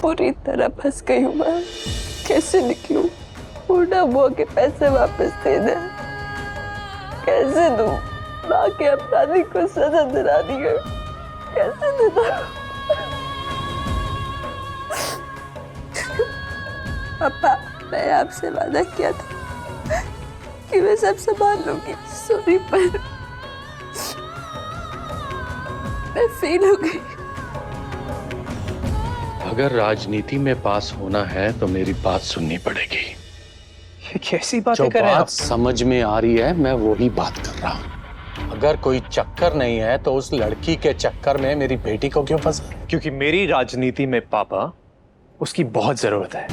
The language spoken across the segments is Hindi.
पूरी तरह फंस गई हूँ मैं। कैसे निकलूं? बूढ़ा बुआ के पैसे वापस दे दे, कैसे दूं? माँ के अपराधी को सजा दिला दी है, कैसे दूं? पापा, मैं आपसे वादा किया था कि मैं सब संभाल लूंगी। सॉरी, पर मैं फेल हो गई। अगर राजनीति में पास होना है तो मेरी बात सुननी पड़ेगी। ये कैसी बातें कर रहे हैं आप? समझ में आ रही है, मैं वही बात कर रहा हूँ। अगर कोई चक्कर नहीं है तो उस लड़की के चक्कर में मेरी बेटी को क्यों फंसा? क्योंकि मेरी राजनीति में पापा उसकी बहुत जरूरत है।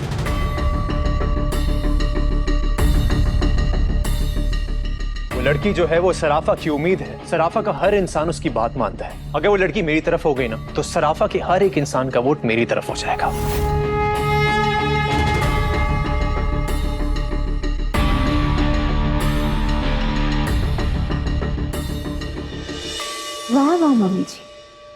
वो लड़की जो है वो सराफा की उम्मीद है। सराफा का हर इंसान उसकी बात मानता है। अगर वो लड़की मेरी तरफ हो गई ना तो सराफा के हर एक इंसान का वोट मेरी तरफ हो जाएगा। वाह वाह मम्मी जी,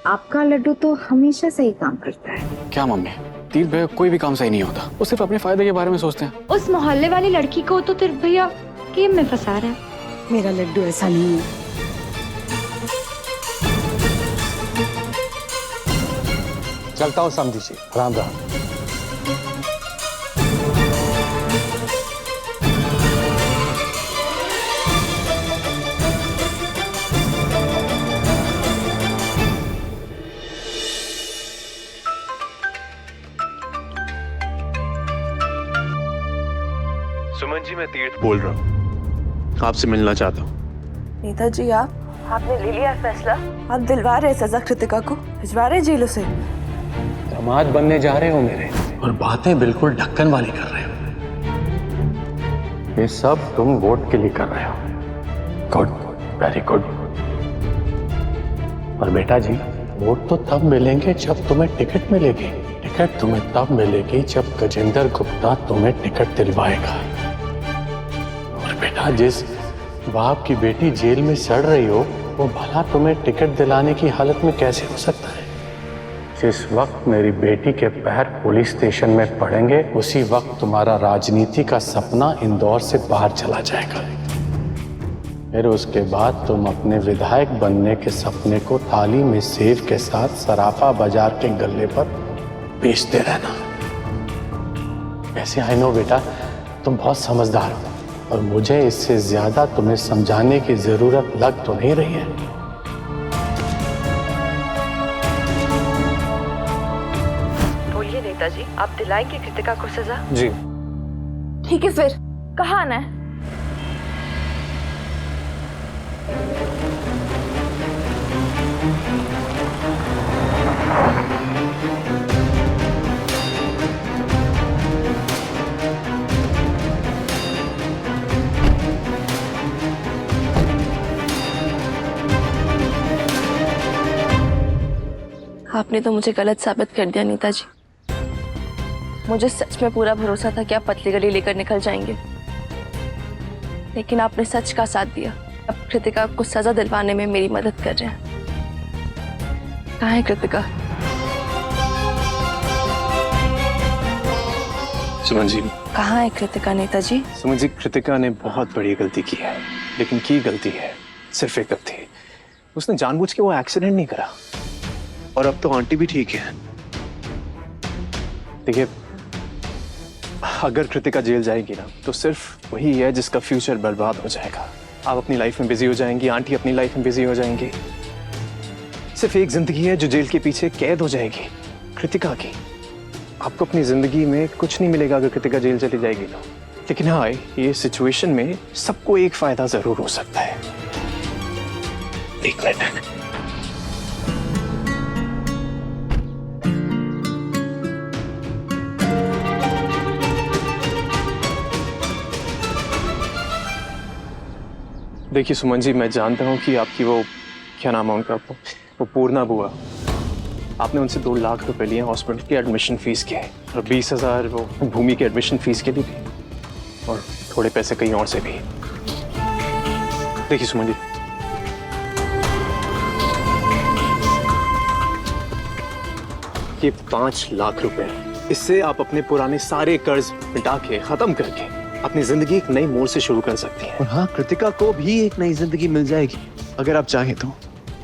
आपका लड्डू तो हमेशा सही काम करता है। क्या मम्मी, तीर्थ भैया कोई भी काम सही नहीं होता, वो सिर्फ अपने फायदे के बारे में सोचते हैं। उस मोहल्ले वाली लड़की को तो तीर्थ भैया गेम में फंसा रहे हैं। मेरा लड्डू ऐसा नहीं है। चलता हूँ समझी जी, राम राम। सुमन जी, मैं तीर्थ बोल रहा हूँ, आपसे मिलना चाहता हूँ। नीता जी, आपने ले लिया फैसला? आप दिलवा रहे सजा कृतिका को, भिजवा रहे जेलों से? दामाद बनने जा रहे हो मेरे और बातें बिल्कुल ढक्कन वाली कर रहे हो। ये सब तुम वोट के लिए कर रहे हो। Good, very good. और बेटा जी, वोट तो तब मिलेंगे जब तुम्हें टिकट मिलेगी। टिकट तुम्हें तब मिलेगी जब गजेंद्र गुप्ता तुम्हें टिकट दिलवाएगा। और बेटा, जिस बाप की बेटी जेल में सड़ रही हो, वो भला तुम्हें टिकट दिलाने की हालत में कैसे हो सकता है? जिस वक्त मेरी बेटी के पैर पुलिस स्टेशन में पड़ेंगे, उसी वक्त तुम्हारा राजनीति का सपना इंदौर से बाहर चला जाएगा। फिर उसके बाद तुम अपने विधायक बनने के सपने को थाली में सेव के साथ सराफा बाजार के गल्ले पर बेचते रहना। ऐसे आई नो बेटा, तुम बहुत समझदार हो और मुझे इससे ज्यादा तुम्हें समझाने की जरूरत लग तो नहीं रही है। बोलिए नेताजी, आप दिलाएंगे कृतिका को सजा? जी। ठीक है, फिर कहाँ आना है? आपने तो मुझे गलत साबित कर दिया नेताजी। मुझे सच में पूरा भरोसा था कि आप पतली गली लेकर निकल जाएंगे, लेकिन आपने सच का साथ दिया। अब कृतिका को सजा दिलवाने में मेरी मदद कर रहे हैं। कहाँ है कृतिका? सुमन जी, कहाँ है कृतिका नेताजी? सुमन जी, कृतिका ने बहुत बड़ी गलती की है, लेकिन की गलती है सिर्फ एक थी। उसने जानबूझ के वो एक्सीडेंट नहीं करा। और अब तो आंटी भी ठीक है। देखिए, अगर कृतिका जेल जाएगी ना तो सिर्फ वही है जिसका फ्यूचर बर्बाद हो जाएगा। आप अपनी लाइफ में बिजी हो जाएंगी, आंटी अपनी लाइफ में बिजी हो जाएंगी। सिर्फ एक जिंदगी है जो जेल के पीछे कैद हो जाएगी, कृतिका की। आपको अपनी जिंदगी में कुछ नहीं मिलेगा अगर कृतिका जेल चली जाएगी तो। लेकिन हाँ, ये सिचुएशन में सबको एक फायदा जरूर हो सकता है। एक मिनट। देखिए सुमन जी, मैं जानता हूँ कि आपकी वो क्या नाम है उनका, वो पूर्णा बुआ, आपने उनसे 2 लाख रुपए लिए हॉस्पिटल की एडमिशन फीस के, और 20,000 वो भूमि के एडमिशन फीस के लिए भी, और थोड़े पैसे कहीं और से भी। देखिए सुमन जी, ये 5 लाख रुपए इससे आप अपने पुराने सारे कर्ज मिटा के खत्म करके अपनी जिंदगी एक नई मोड़ से शुरू कर सकती हैं। और हाँ, कृतिका को भी एक नई जिंदगी मिल जाएगी अगर आप चाहें तो।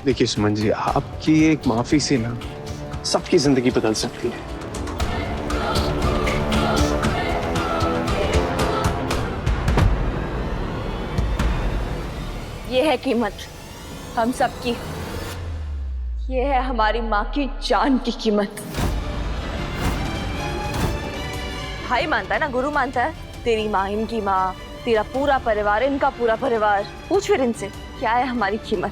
देखिए सुमन जी, आपकी एक माफी से ना सबकी जिंदगी बदल सकती है। ये है कीमत हम सबकी, ये है हमारी माँ की जान की कीमत। भाई मानता है ना, गुरु मानता है, तेरी माँ इनकी माँ, तेरा पूरा परिवार इनका पूरा परिवार। पूछ फिर इनसे क्या है हमारी कीमत।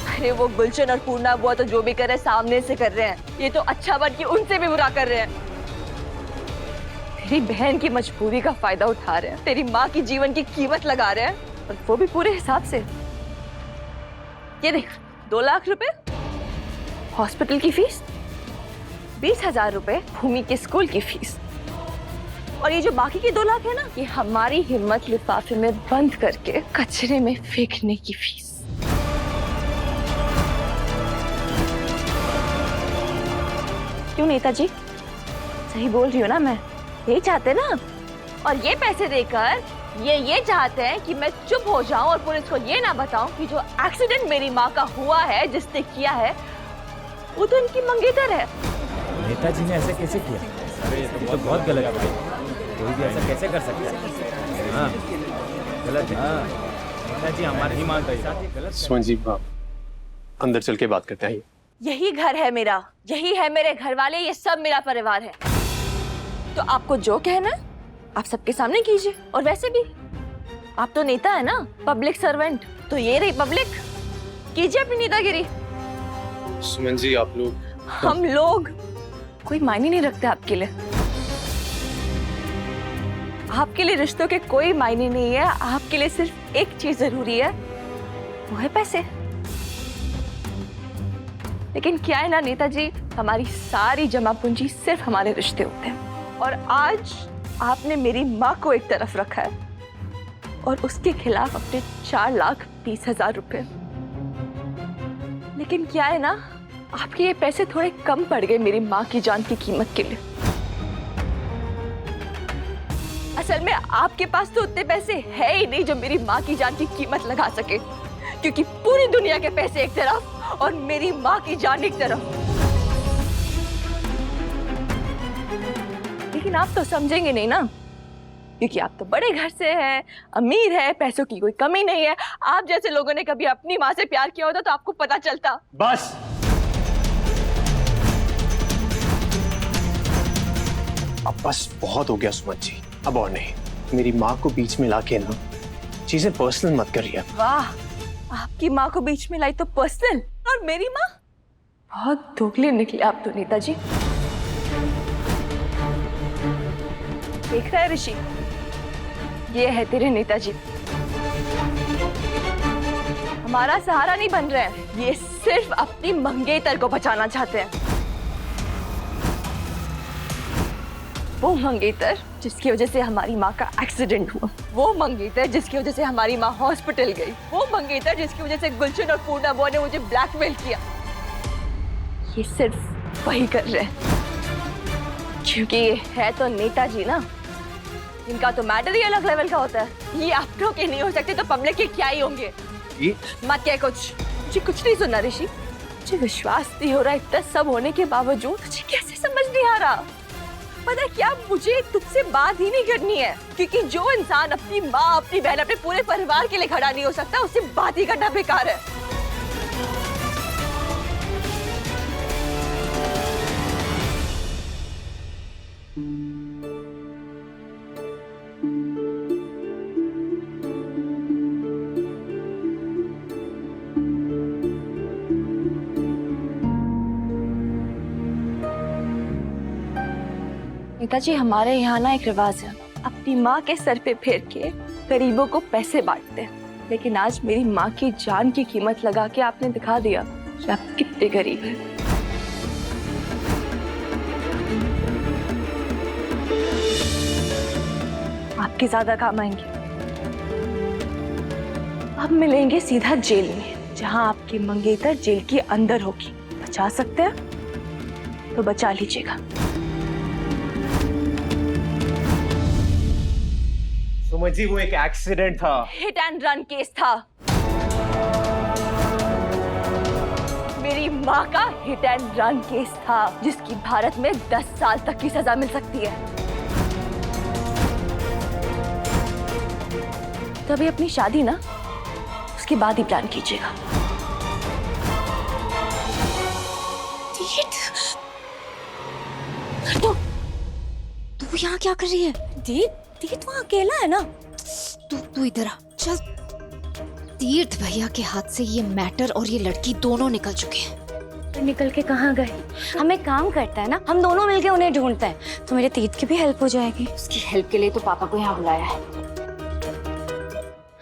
अरे वो गुलशन और पूर्णा बुआ तो जो भी कर रहे हैं सामने से कर रहे हैं, ये तो अच्छा बन के उनसे भी बुरा कर रहे हैं। तेरी बहन की मजबूरी का फायदा उठा रहे हैं, तेरी माँ की जीवन की कीमत लगा रहे हैं, और वो भी पूरे हिसाब से। ये देख, 2 लाख रुपए हॉस्पिटल की फीस, 20,000 रुपए भूमि के स्कूल की फीस, और ये जो बाकी के 2 लाख है ना, ये हमारी हिम्मत लिफाफे में बंद करके कचरे में फेंकने की फीस। क्यों नेताजी, सही बोल रही हो ना मैं? यही चाहते ना? और ये पैसे देकर ये चाहते हैं कि मैं चुप हो जाऊं और पुलिस को ये ना बताऊं कि जो एक्सीडेंट मेरी माँ का हुआ है, जिसने किया है, वो तो इनकी मंगेतर है। नेताजी ने ऐसा कैसे किया? अरे ये तो बहुत गलत है भाई, कोई भी ऐसा कैसे कर सकता है? हाँ, गलत है। हाँ, नेताजी हमारे ही मानता है, गलत है। सुमन जी, अंदर चल के बात करते हैं। यही घर है मेरा, यही है मेरे घर वाले, ये सब मेरा परिवार है। तो आपको जो कहना है आप सबके सामने कीजिए। और वैसे भी आप तो नेता है ना, पब्लिक सर्वेंट, तो ये रही पब्लिक, कीजिए अपनी नेतागिरी। सुमन जी, आप लोग, हम लोग कोई मायने नहीं रखते आपके लिए। आपके लिए रिश्तों के कोई मायने नहीं है। आपके लिए सिर्फ एक चीज जरूरी है, वो है पैसे। लेकिन क्या है ना नेताजी, हमारी सारी जमा पूंजी सिर्फ हमारे रिश्ते होते हैं। और आज आपने मेरी माँ को एक तरफ रखा है और उसके खिलाफ अपने 4,20,000 रुपए। लेकिन क्या है ना, आपके ये पैसे थोड़े कम पड़ गए मेरी माँ की जान की कीमत के लिए। असल में आपके पास तो उतने पैसे है ही नहीं जो मेरी माँ की जान की कीमत लगा सके, क्योंकि पूरी दुनिया के पैसे एक तरफ और मेरी माँ की जान एक तरफ। लेकिन आप तो समझेंगे नहीं ना, क्योंकि आप तो बड़े घर से हैं, अमीर है, पैसों की कोई कमी नहीं है। आप जैसे लोगों ने कभी अपनी माँ से प्यार किया होता तो आपको पता चलता। बस अब बस बहुत हो गया सुमन जी, अब और नहीं। मेरी माँ को बीच में लाके ना चीजें पर्सनल मत करिए। वाह, आपकी माँ को बीच में लाई तो पर्सनल, और मेरी माँ? बहुत दोगले निकले आप तो नेताजी। देख रहा है ऋषि, ये है तेरे नेताजी। हमारा सहारा नहीं बन रहे हैं, ये सिर्फ अपनी मंगेतर को बचाना चाहते हैं। वो मंगेतर जिसकी वजह से हमारी माँ का एक्सीडेंट हुआ, वो मंगेतर जिसकी वजह से हमारी माँ हॉस्पिटल गई, वो मंगेतर जिसकी वजह से गुलशन और पूर्णा बुआ ने मुझे ब्लैकमेल किया। ये सिर्फ वही कर रहे हैं क्योंकि ये है तो नेताजी ना, इनका तो मैटर ही अलग लेवल का होता है। ये अपनों के नहीं हो सकते तो पब्लिक के क्या ही होंगे। मत क्या कुछ, मुझे कुछ नहीं सुनना ऋषि। मुझे विश्वास नहीं हो रहा, इतना सब होने के बावजूद मुझे कैसे समझ नहीं आ रहा। पता क्या, मुझे तुझसे बात ही नहीं करनी है, क्योंकि जो इंसान अपनी माँ, अपनी बहन, अपने पूरे परिवार के लिए खड़ा नहीं हो सकता, उससे बात ही करना बेकार है। नेताजी, हमारे यहाँ ना एक रिवाज है, अपनी माँ के सर पे फेर के गरीबों को पैसे बांटते हैं। लेकिन आज मेरी माँ की जान की कीमत लगा के आपने दिखा दिया कि आप कितने गरीब हैं। आपके ज्यादा काम आएंगे। अब मिलेंगे सीधा जेल में, जहाँ आपकी मंगेतर जेल के अंदर होगी। बचा सकते हैं? तो बचा लीजिएगा। सुमन जी वो एक एक्सीडेंट था। हिट एंड रन केस था। मेरी माँ का हिट एंड रन केस था, जिसकी भारत में 10 साल तक की सजा मिल सकती है। तभी अपनी शादी ना उसके बाद ही प्लान कीजिएगा। तू यहाँ क्या कर रही है? तीर्थ वहाँ अकेला है ना। तू इधर आ, चल। तीर्थ भैया के हाथ से ये मैटर और ये लड़की दोनों निकल चुके हैं। निकल के कहाँ गए? हम एक काम करते हैं ना, हम दोनों मिलके उन्हें ढूंढते हैं, तो मेरे तीर्थ की भी हेल्प हो जाएगी। उसकी हेल्प के लिए तो पापा को यहाँ बुलाया है।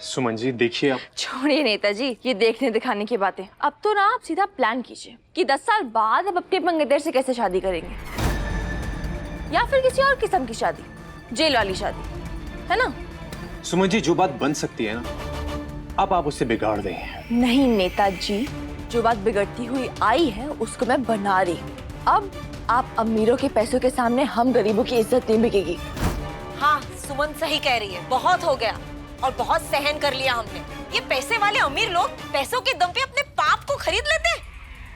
सुमन जी देखिए आप। छोड़िए नेताजी ये देखने दिखाने की बातें। अब तो ना आप सीधा प्लान कीजिए कि 10 साल बाद अब अपने मंगेतर से कैसे शादी करेंगे, या फिर किसी और किस्म की शादी, जेल वाली शादी, है ना? सुमन जी जो बात बन सकती है ना, अब आप उससे बिगाड़ दें। नहीं नेताजी, जो बात बिगड़ती हुई आई है उसको मैं बना रही। अब आप अमीरों के पैसों के सामने हम गरीबों की इज्जत नहीं बिकेगी। हाँ सुमन सही कह रही है, बहुत हो गया और बहुत सहन कर लिया हमने। ये पैसे वाले अमीर लोग पैसों के दम पे अपने पाप को खरीद लेते हैं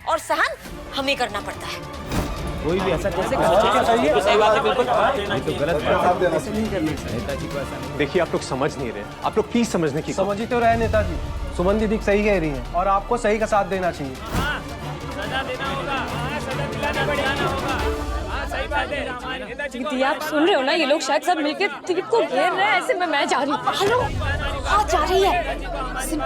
और सहन हमें करना पड़ता है। कोई भी ऐसा कैसे कर सकता है? सही बात है, बिल्कुल ये तो गलत बात है। ऐसे नहीं करना चाहिए। नेताजी को ऐसा नहीं। देखिए आप लोग समझ नहीं रहे, आप लोग प्लीज समझने की समझ ही तो रहे नेताजी। सुमन दीदी सही कह रही हैं और आपको सही का साथ देना चाहिए। सजा देना होगा, सजा दिलाना होगा। सही बात है। दीदी आप सुन रहे हो ना, ये लोग शायद सब मिलके तीर्थ को घेर रहे हैं। ऐसे में मैं जा रही हूँ। हेलो, हाँ जा रही है। सुन,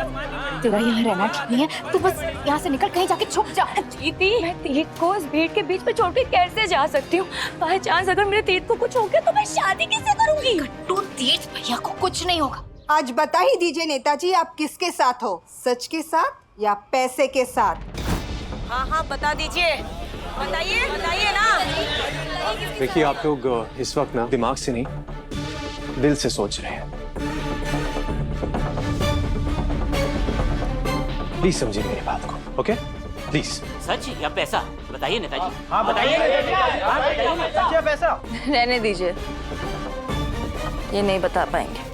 तेरा यहाँ रहना ठीक नहीं है, तू बस यहाँ से निकल कहीं जाके छुप जा। दीदी मैं तीर्थ को इस भीड़ के बीच में छोड़ के कैसे जा सकती हूँ? बाय चांस अगर मेरे तीर्थ को कुछ हो गया तो मैं शादी कैसे करूंगी? गट्टू, तीर्थ भैया को कुछ नहीं होगा। आज बता ही दीजिए नेताजी, आप किसके साथ हो, सच के साथ या पैसे के साथ? हाँ हाँ बता दीजिए, बताइए ना। देखिए आप लोग इस वक्त ना दिमाग से नहीं दिल से सोच रहे हैं। प्लीज समझिए मेरी बात को, ओके? प्लीज। सच या पैसा? बताइए नेताजी। हाँ बताइए। सच या पैसा? रहने दीजिए, ये नहीं बता पाएंगे।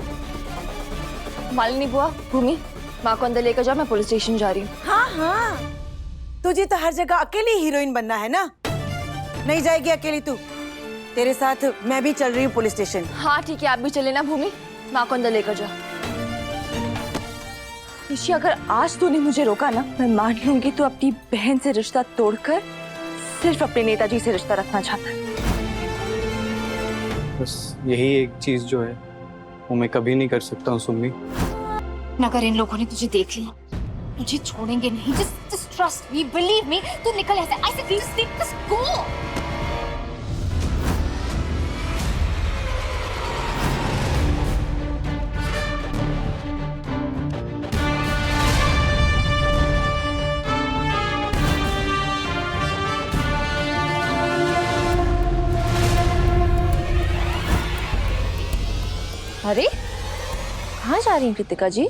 मालिनी बुआ, भूमि, माँ को अंदर लेकर जाओ, मैं पुलिस स्टेशन जा रही हूँ। हाँ हाँ, तुझे तो हर जगह अकेली हीरोइन बनना है ना। नहीं जाएगी अकेली तू, तेरे साथ मैं भी चल रही हूँ पुलिस स्टेशन। हाँ ठीक है, आप भी चले ना भूमि, माँ को अंदर लेकर जाओ। ऋषि अगर आज तूने मुझे रोका ना, मैं मान लूंगी तू अपनी बहन से रिश्ता तोड़कर सिर्फ अपने नेताजी से रिश्ता रखना चाहता है। बस यही एक चीज जो है वो मैं कभी नहीं कर सकता हूँ सुम्मी। अगर इन लोगों ने तुझे देख लिया, तुझे छोड़ेंगे नहीं। just trust me, believe me। तू निकल ऐसे just go। अरे कहाँ जा रही हैं कृतिका जी?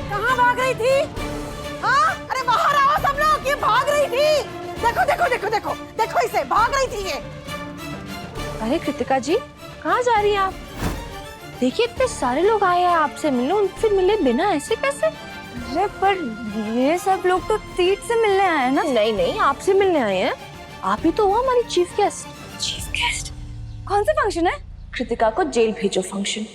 कहाँ भाग रही थी? हाँ, अरे बाहर आओ सब लोग, ये भाग रही थी। देखो देखो देखो देखो देखो इसे, भाग रही थी ये। अरे कृतिका जी कहाँ जा रही हैं आप? देखिए इतने सारे लोग आए हैं आपसे मिलने, उनसे मिले बिना ऐसे कैसे? अरे पर ये सब लोग तो तीर्थ से मिलने आए हैं ना। नहीं नहीं, आपसे मिलने आए हैं। आप ही तो हो हमारी चीफ गेस्ट। Chief guest? कौन सा फंक्शन है? कृतिका को जेल भेजो फंक्शन।